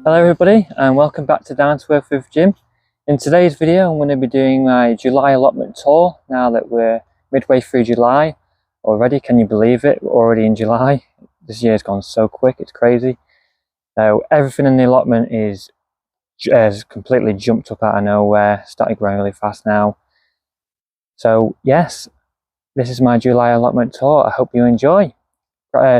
Hello everybody and welcome back to Down to Earth with Jim. In today's video I'm going to be doing my July allotment tour now that we're midway through July already. Can you believe it? We're already in July. This year's gone so quick, it's crazy. So everything in the allotment is completely jumped up out of nowhere, started growing really fast now. So yes, this is my July allotment tour. I hope you enjoy.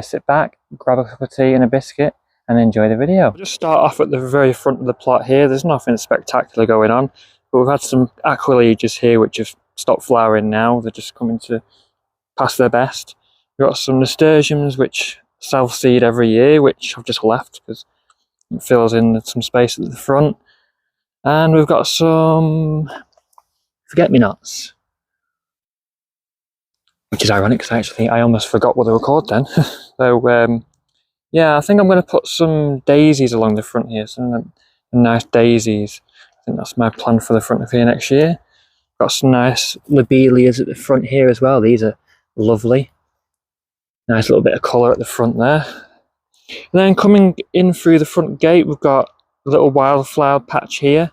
Sit back, grab a cup of tea and a biscuit and enjoy the video. I'll just start off at the very front of the plot here. There's nothing spectacular going on, but we've had some aqualegias here which have stopped flowering now. They're just coming to pass their best. We've got some nasturtiums which self-seed every year, which I've just left because it fills in some space at the front. And we've got some forget-me-nots, which is ironic because I almost forgot what they were called then. So yeah, I think I'm going to put some daisies along the front here, some nice daisies. I think that's my plan for the front of here next year. Got some nice lobelias at the front here as well. These are lovely. Nice little bit of colour at the front there. And then coming in through the front gate, we've got a little wildflower patch here.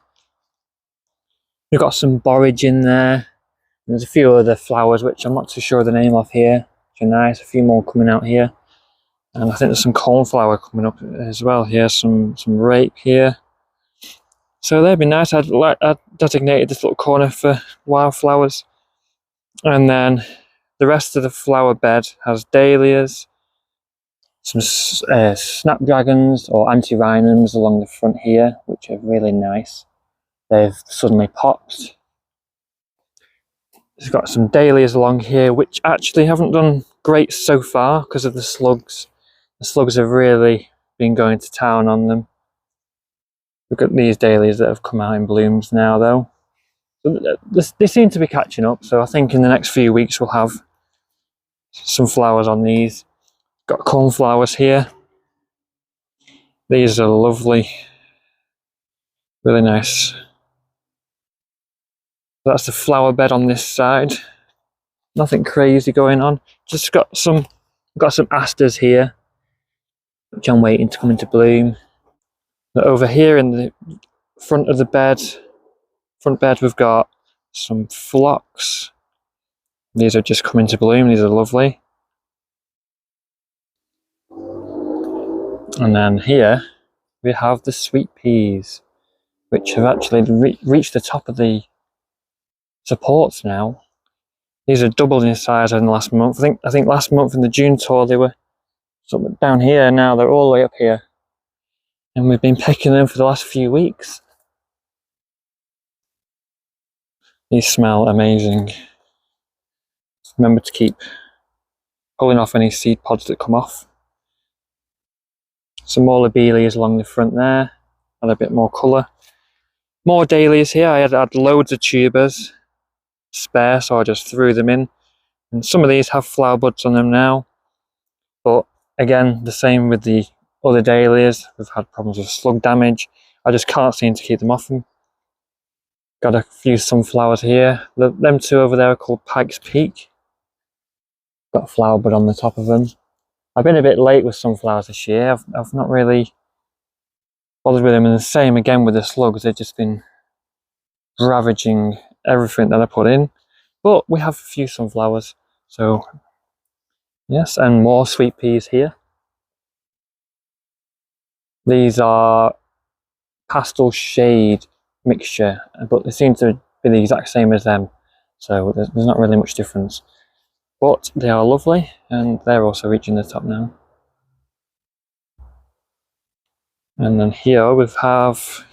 We've got some borage in there. There's a few other flowers which I'm not too sure of the name of here, which are nice. A few more coming out here. And I think there's some cornflower coming up as well here, some rape here. So that'd be nice. I'd designated this little corner for wildflowers. And then the rest of the flower bed has dahlias, some snapdragons or antirrhinums along the front here, which are really nice. They've suddenly popped. It's got some dahlias along here, which actually haven't done great so far because of the slugs. The slugs have really been going to town on them. Look at these dahlias that have come out in blooms now though. So they seem to be catching up, so I think in the next few weeks we'll have some flowers on these. Got cornflowers here. These are lovely. Really nice. That's the flower bed on this side. Nothing crazy going on. Just got some asters here, which I'm waiting to come into bloom. But over here in the front of the bed, we've got some phlox. These are just coming to bloom. These are lovely. And then here we have the sweet peas, which have actually reached the top of the supports now. These are doubled in size in the last month. I think last month in the June tour they were somewhere down here. Now they're all the way up here, and we've been picking them for the last few weeks. These smell amazing. Remember to keep pulling off any seed pods that come off. Some more lobelias along the front there, and a bit more colour. More dahlias here. I had loads of tubers spare, so I just threw them in. And some of these have flower buds on them now. But again, the same with the other dahlias. We've had problems with slug damage. I just can't seem to keep them off them. Got a few sunflowers here. Them two over there are called Pike's Peak. Got a flower bud on the top of them. I've been a bit late with sunflowers this year. I've not really bothered with them. And the same again with the slugs. They've just been ravaging everything that I put in. But we have a few sunflowers. So yes, and more sweet peas here. These are pastel shade mixture, but they seem to be the exact same as them. So there's not really much difference. But they are lovely, and they're also reaching the top now. And then here we have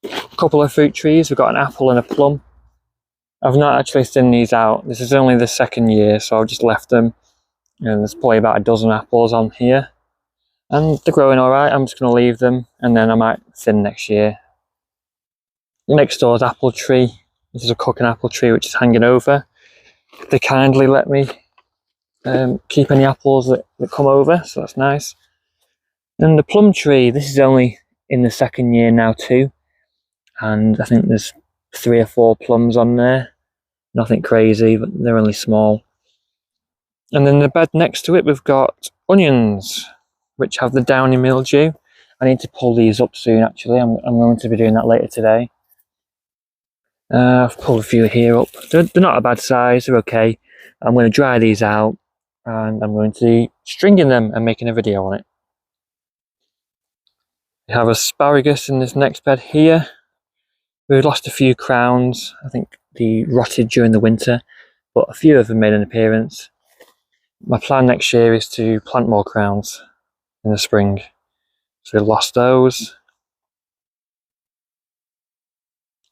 a couple of fruit trees. We've got an apple and a plum. I've not actually thinned these out. This is only the second year, so I've just left them. And there's probably about a dozen apples on here. And they're growing alright. I'm just going to leave them, and then I might thin next year. Next door's apple tree. This is a cooking apple tree which is hanging over. They kindly let me keep any apples that come over, so that's nice. And the plum tree, this is only in the second year now too. And I think there's 3 or 4 plums on there. Nothing crazy, but they're only small. And then the bed next to it, we've got onions, which have the downy mildew. I need to pull these up soon actually. I'm going to be doing that later today. I've pulled a few here up. They're not a bad size, they're okay. I'm going to dry these out and I'm going to be stringing them and making a video on it. We have asparagus in this next bed here. We've lost a few crowns. I think they rotted during the winter, but a few of them made an appearance. My plan next year is to plant more crowns in the spring. So we lost those.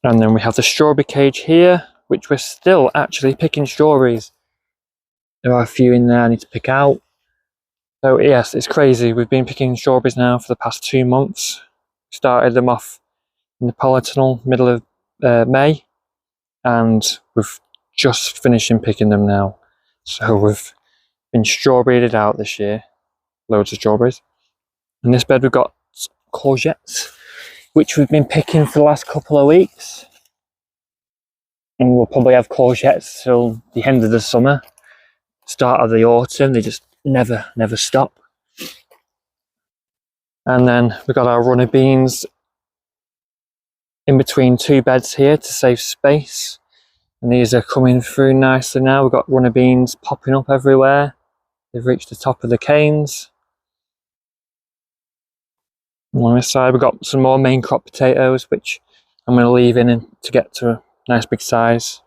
And then we have the strawberry cage here, which we're still actually picking strawberries. There are a few in there I need to pick out. So yes, it's crazy. We've been picking strawberries now for the past 2 months. Started them off in the polytunnel middle of May, and we've just finishing picking them now. So we've been strawberried out this year. Loads of strawberries. In this bed we've got courgettes, which we've been picking for the last couple of weeks. And we'll probably have courgettes till the end of the summer, start of the autumn. They just never stop. And then we've got our runner beans in between 2 beds here to save space. And these are coming through nicely now. We've got runner beans popping up everywhere. They've reached the top of the canes. On this side we've got some more main crop potatoes, which I'm going to leave in to get to a nice big size.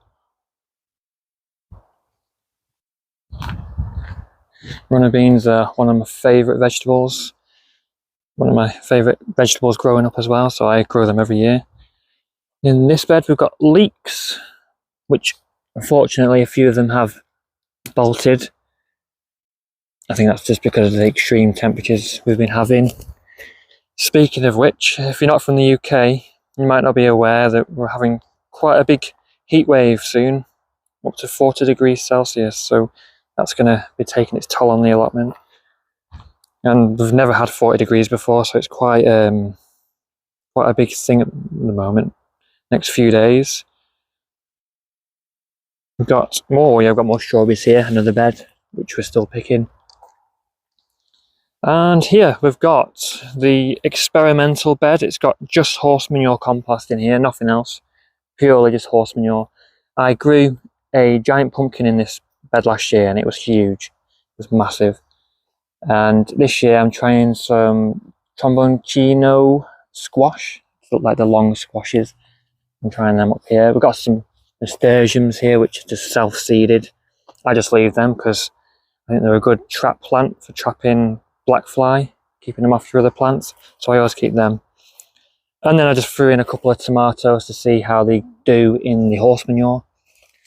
Runner beans are one of my favourite vegetables. One of my favourite vegetables growing up as well, so I grow them every year. In this bed we've got leeks, which unfortunately a few of them have bolted. I think that's just because of the extreme temperatures we've been having. Speaking of which, if you're not from the UK, you might not be aware that we're having quite a big heat wave soon, up to 40 degrees Celsius, so that's going to be taking its toll on the allotment. And we've never had 40 degrees before, so it's quite a big thing at the moment. Next few days. We've got more, yeah, we've got more strawberries here, another bed, which we're still picking. And here we've got the experimental bed. It's got just horse manure compost in here, nothing else. Purely just horse manure. I grew a giant pumpkin in this bed last year and it was huge. It was massive. And this year I'm trying some tromboncino squash. Look like the long squashes. I'm trying them up here. We've got some nasturtiums here which are just self-seeded. I just leave them because I think they're a good trap plant for trapping black fly, keeping them off your other plants, so I always keep them. And then I just threw in a couple of tomatoes to see how they do in the horse manure,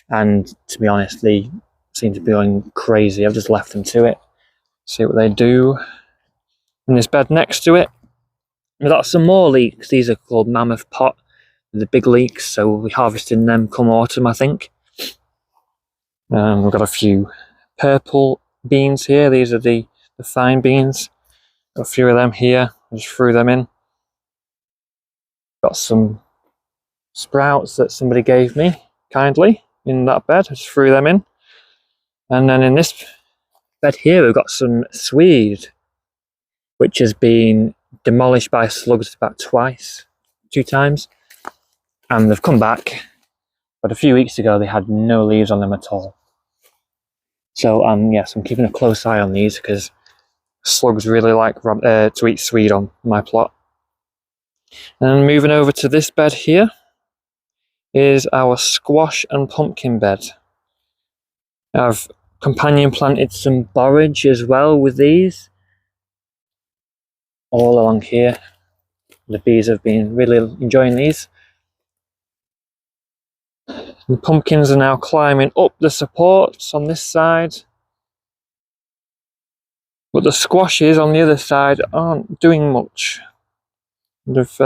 and to be honest they seem to be going crazy. I've just left them to it, see what they do. In this bed next to it we've got some more leeks. These are called mammoth pot, the big leeks, so we'll be harvesting them come autumn I think. We've got a few purple beans here. These are the fine beans. Got a few of them here. I just threw them in. Got some sprouts that somebody gave me kindly in that bed. I just threw them in. And then in this bed here we've got some swede, which has been demolished by slugs about 2 times. And they've come back. But a few weeks ago they had no leaves on them at all. So yes, I'm keeping a close eye on these because slugs really like to eat swede on my plot. And moving over to this bed here is our squash and pumpkin bed. I've companion planted some borage as well with these. All along here. The bees have been really enjoying these. The pumpkins are now climbing up the supports on this side. But the squashes on the other side aren't doing much. They've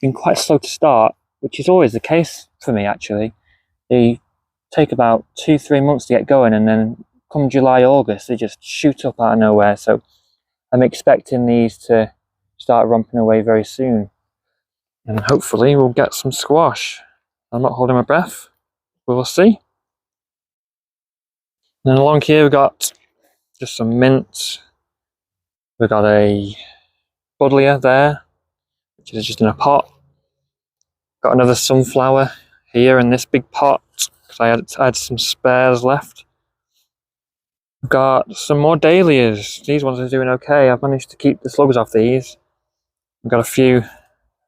been quite slow to start, which is always the case for me actually. They take about 2-3 months to get going, and then come July, August, they just shoot up out of nowhere. So I'm expecting these to start romping away very soon. And hopefully we'll get some squash. I'm not holding my breath. We'll see. And then along here we've got just some mint. We've got a buddleia there, which is just in a pot. Got another sunflower here in this big pot, because I had some spares left. Got some more dahlias. These ones are doing okay. I've managed to keep the slugs off these. I've got a few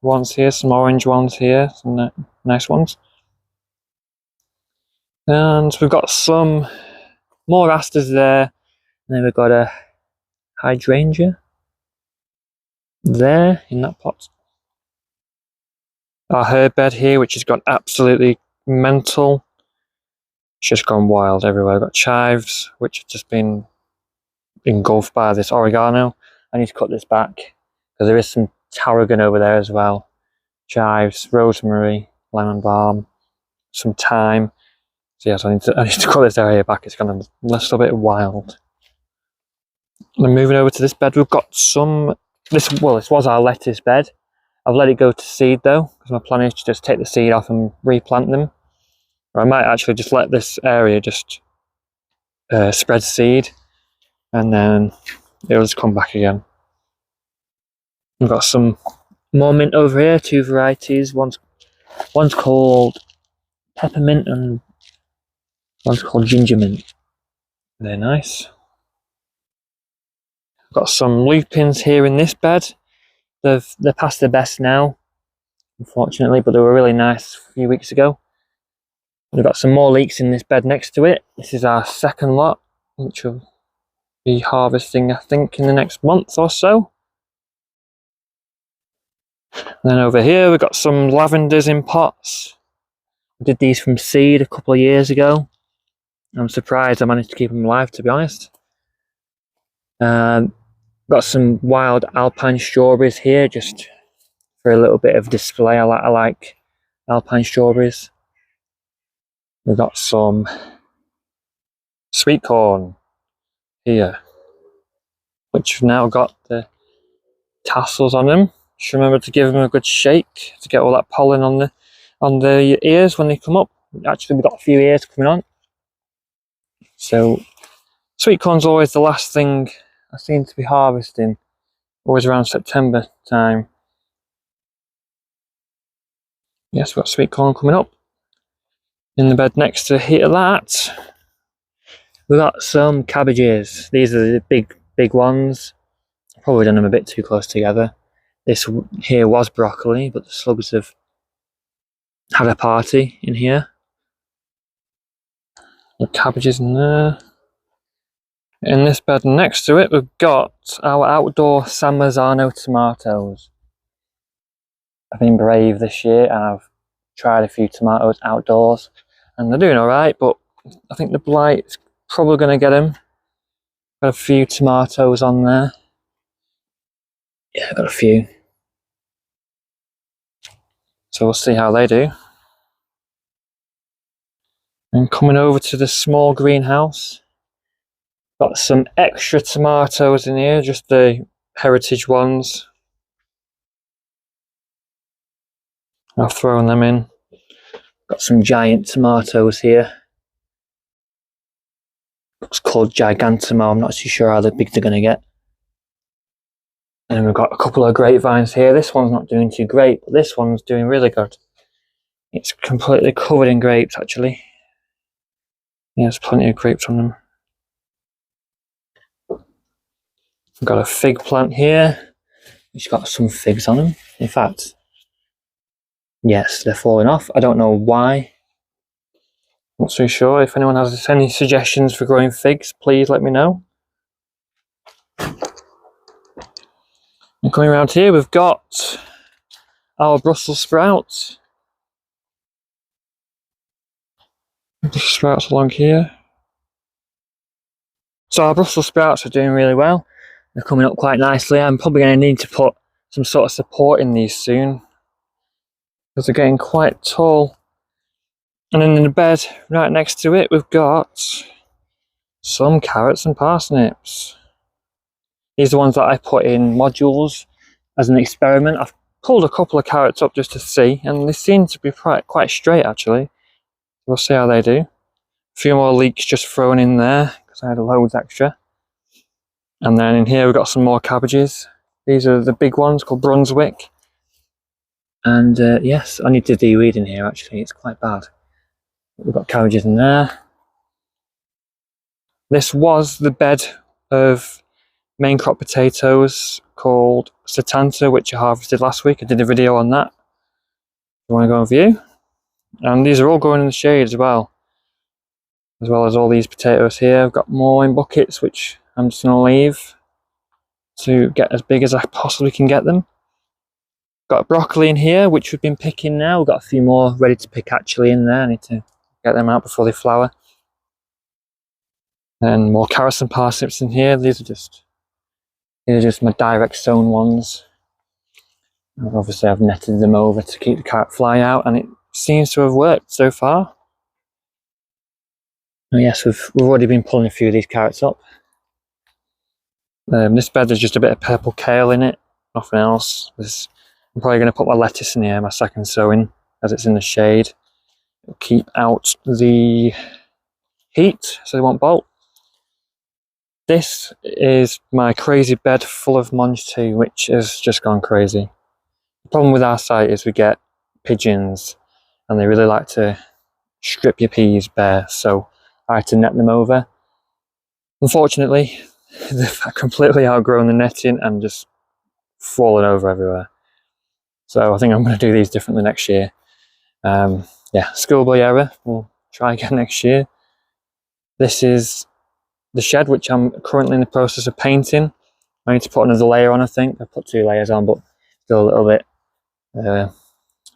ones here, some orange ones here, some nice ones. And we've got some more asters there. And then we've got a hydrangea there in that pot. Our herb bed here, which has gone absolutely mental. It's just gone wild everywhere. I've got chives, which have just been engulfed by this oregano. I need to cut this back because there is some tarragon over there as well. Chives, rosemary, lemon balm, some thyme. So yes, I need to cut this area back. It's gone a little bit wild. And moving over to this bed, we've got some. This was our lettuce bed. I've let it go to seed though, because my plan is to just take the seed off and replant them. Or I might actually just let this area just spread seed, and then it'll just come back again. We've got some more mint over here, two varieties. One's called peppermint and one's called ginger mint. They're nice. Got some lupins here in this bed. They're past their best now, unfortunately, but they were really nice a few weeks ago. We've got some more leeks in this bed next to it. This is our second lot, which will be harvesting, I think, in the next month or so. And then over here we've got some lavenders in pots. I did these from seed a couple of years ago. I'm surprised I managed to keep them alive, to be honest. Got some wild alpine strawberries here, just for a little bit of display. I like alpine strawberries. We've got some sweet corn here, which have now got the tassels on them. Just remember to give them a good shake to get all that pollen on the ears when they come up. Actually, we've got a few ears coming on. So sweet corn's always the last thing I seem to be harvesting, always around September time. Yes, we've got sweet corn coming up. In the bed next to that, we've got some cabbages. These are the big ones. I've probably done them a bit too close together. This here was broccoli, but the slugs have had a party in here. The cabbages in there. In this bed next to it, we've got our outdoor San Marzano tomatoes. I've been brave this year and I've tried a few tomatoes outdoors and they're doing alright, but I think the blight's probably going to get them. Got a few tomatoes on there. Yeah, got a few. So we'll see how they do. And coming over to the small greenhouse, got some extra tomatoes in here, just the heritage ones. I've thrown them in. Got some giant tomatoes here. Looks called Gigantamo. I'm not too sure how big they're going to get. And we've got a couple of grapevines here. This one's not doing too great, but this one's doing really good. It's completely covered in grapes, actually. Yeah, there's plenty of grapes on them. We've got a fig plant here. It's got some figs on them. In fact, yes, they're falling off. I don't know why. Not so sure. If anyone has any suggestions for growing figs, please let me know. And coming around here, we've got our Brussels sprouts. Brussels sprouts along here. So our Brussels sprouts are doing really well. They're coming up quite nicely. I'm probably going to need to put some sort of support in these soon, because they're getting quite tall. And then in the bed right next to it, we've got some carrots and parsnips. These are the ones that I put in modules as an experiment. I've pulled a couple of carrots up just to see, and they seem to be quite straight actually. We'll see how they do. A few more leeks just thrown in there because I had loads extra. And then in here we've got some more cabbages. These are the big ones called Brunswick. And yes, I need to de-weed in here actually, it's quite bad. We've got cabbages in there. This was the bed of main crop potatoes called Satanta, which I harvested last week. I did a video on that. You want to go and view? And these are all going in the shade as well as all these potatoes here. I've got more in buckets, which I'm just going to leave to get as big as I possibly can get them. Got broccoli in here, which we've been picking now. We've got a few more ready to pick actually in there. I need to get them out before they flower. And more carrots and parsnips in here. These are just my direct sown ones. Obviously I've netted them over to keep the carrot fly out, and it seems to have worked so far. And yes, we've already been pulling a few of these carrots up. This bed there's just a bit of purple kale in it, nothing else. I'm probably going to put my lettuce in here, my second sowing, as it's in the shade. It'll keep out the heat so they won't bolt. This is my crazy bed full of mange tea, which has just gone crazy. The problem with our site is we get pigeons and they really like to strip your peas bare, so I had to net them over. Unfortunately, they've completely outgrown the netting and just fallen over everywhere. So I think I'm going to do these differently next year. Yeah, schoolboy error. We'll try again next year. This is the shed, which I'm currently in the process of painting. I need to put another layer on, I think. I put 2 layers on, but still a little bit.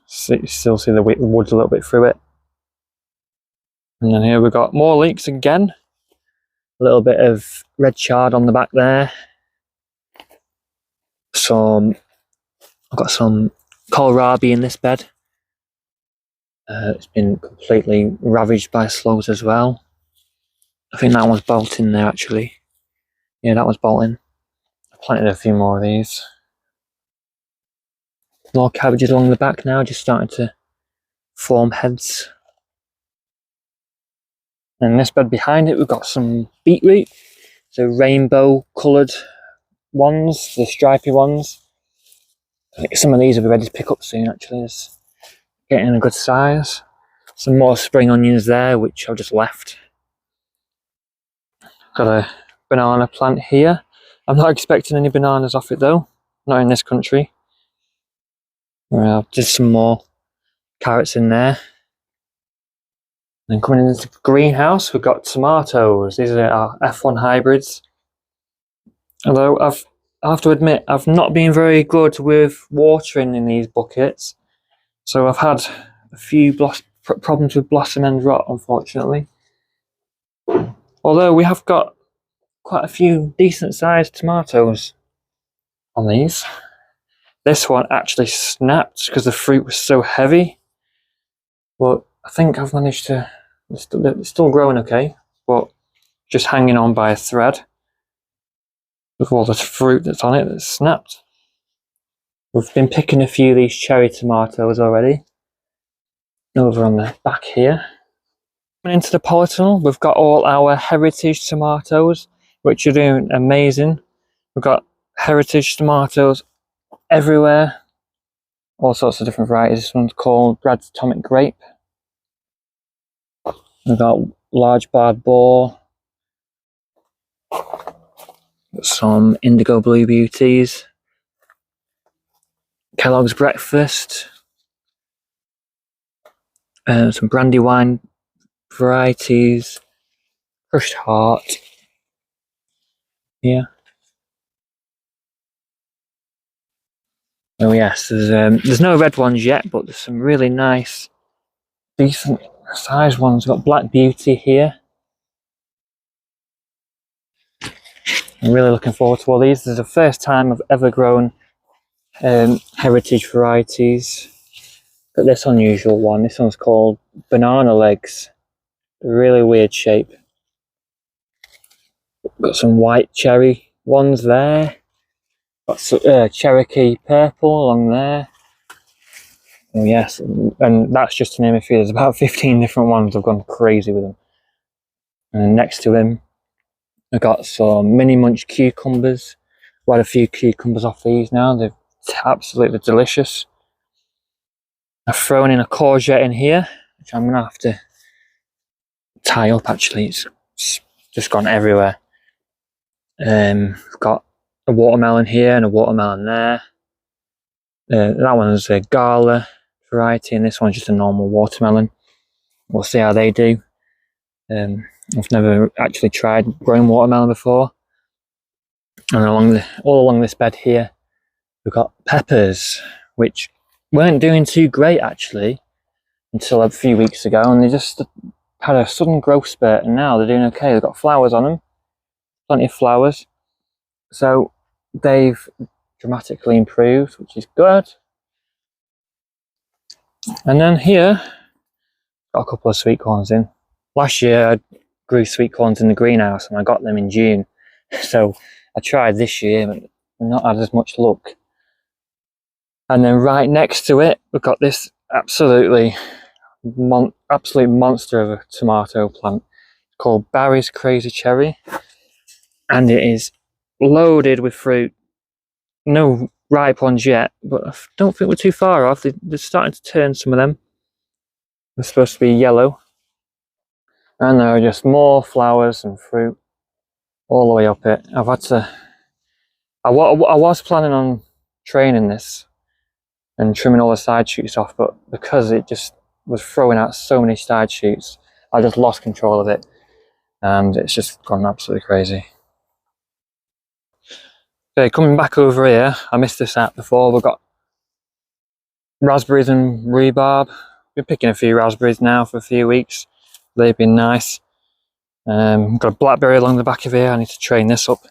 Still see the wood a little bit through it. And then here we've got more leeks again. A little bit of red chard on the back there. I've got some kohlrabi in this bed. It's been completely ravaged by slugs as well. I think that one's bolting there actually. Yeah, that one's bolting. I planted a few more of these. More cabbages along the back now, just starting to form heads. And this bed behind it, we've got some beetroot. So rainbow coloured ones, the stripy ones. I think some of these will be ready to pick up soon actually. It's getting a good size. Some more spring onions there, which I've just left. Got a banana plant here. I'm not expecting any bananas off it though, not in this country. Just some more carrots in there. Then coming into the greenhouse, we've got tomatoes. These are our F1 hybrids. Although I have to admit, I've not been very good with watering in these buckets. So I've had a few problems with blossom end rot, unfortunately. Although we have got quite a few decent sized tomatoes on these. This one actually snapped because the fruit was so heavy. But I think I've managed to, it's still growing okay, but just hanging on by a thread with all the fruit that's on it that's snapped. We've been picking a few of these cherry tomatoes already. Over on the back here. Coming into the polytunnel, we've got all our heritage tomatoes, which are doing amazing. We've got heritage tomatoes everywhere. All sorts of different varieties. This one's called Brad's Atomic Grape. We've got large barred boar. Got some indigo blue beauties. Kellogg's Breakfast. Some Brandywine varieties. Crushed Heart. Yeah. Oh yes, there's no red ones yet, but there's some really nice, decent sized ones. We've got Black Beauty here. I'm really looking forward to all these. This is the first time I've ever grown heritage varieties. Got this unusual one. This one's called Banana Legs. A really weird shape. Got some white cherry ones there. Got some, Cherokee purple along there. Oh yes, and that's just to name a few. There's about 15 different ones. I've gone crazy with them. And next to him, I've got some mini munch cucumbers. I've had a few cucumbers off these now. They're absolutely delicious. I've thrown in a courgette in here, which I'm gonna have to tie up. Actually, it's just gone everywhere. We've got a watermelon here and a watermelon there. That one's a Gala variety, and this one's just a normal watermelon. We'll see how they do. I've never actually tried growing watermelon before. And all along this bed here, we've got peppers, which weren't doing too great actually until a few weeks ago, and they just had a sudden growth spurt, and now they're doing okay. They've got flowers on them, plenty of flowers, so they've dramatically improved, which is good. And then here, got a couple of sweet corns in. Last year I grew sweet corns in the greenhouse and I got them in June, so I tried this year but not had as much luck. And then right next to it, we've got this absolute monster of a tomato plant called Barry's Crazy Cherry, and it is loaded with fruit. No ripe ones yet, but I don't think we're too far off. They're starting to turn, some of them. They're supposed to be yellow, and there are just more flowers and fruit all the way up it. I was planning on training this and trimming all the side shoots off, but because it just was throwing out so many side shoots, I just lost control of it, and it's just gone absolutely crazy. Okay, coming back over here, I missed this out before. We've got raspberries and rhubarb. Been picking a few raspberries now for a few weeks. They've been nice. Got a blackberry along the back of here. I need to train this up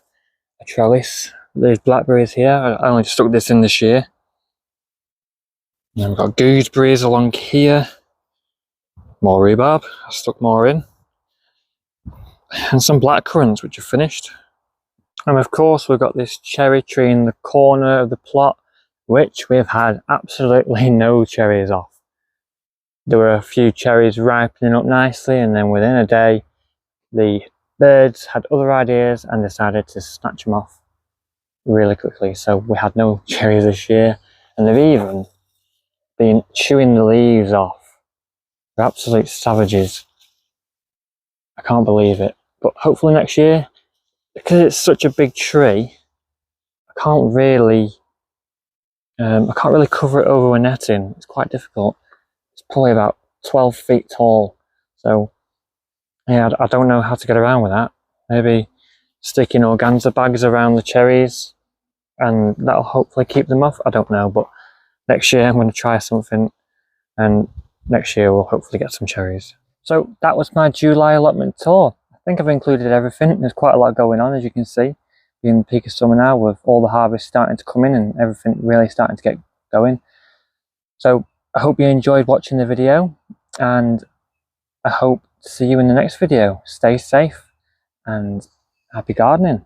a trellis. There's blackberries here. I only stuck this in this year. And we've got gooseberries along here. More rhubarb. I stuck more in. And some blackcurrants, which are finished. And of course, we've got this cherry tree in the corner of the plot, which we've had absolutely no cherries off. There were a few cherries ripening up nicely, and then within a day, the birds had other ideas and decided to snatch them off really quickly. So we had no cherries this year, and they've even been chewing the leaves off. They're absolute savages. I can't believe it. But hopefully next year, because it's such a big tree, I can't really cover it over with netting. It's quite difficult. It's probably about 12 feet tall. So yeah, I don't know how to get around with that. Maybe sticking organza bags around the cherries and that'll hopefully keep them off. I don't know, but next year I'm going to try something, and next year we'll hopefully get some cherries. So that was my July allotment tour. I think I've included everything. There's quite a lot going on, as you can see. We're in the peak of summer now, with all the harvest starting to come in and everything really starting to get going. So I hope you enjoyed watching the video, and I hope to see you in the next video. Stay safe and happy gardening.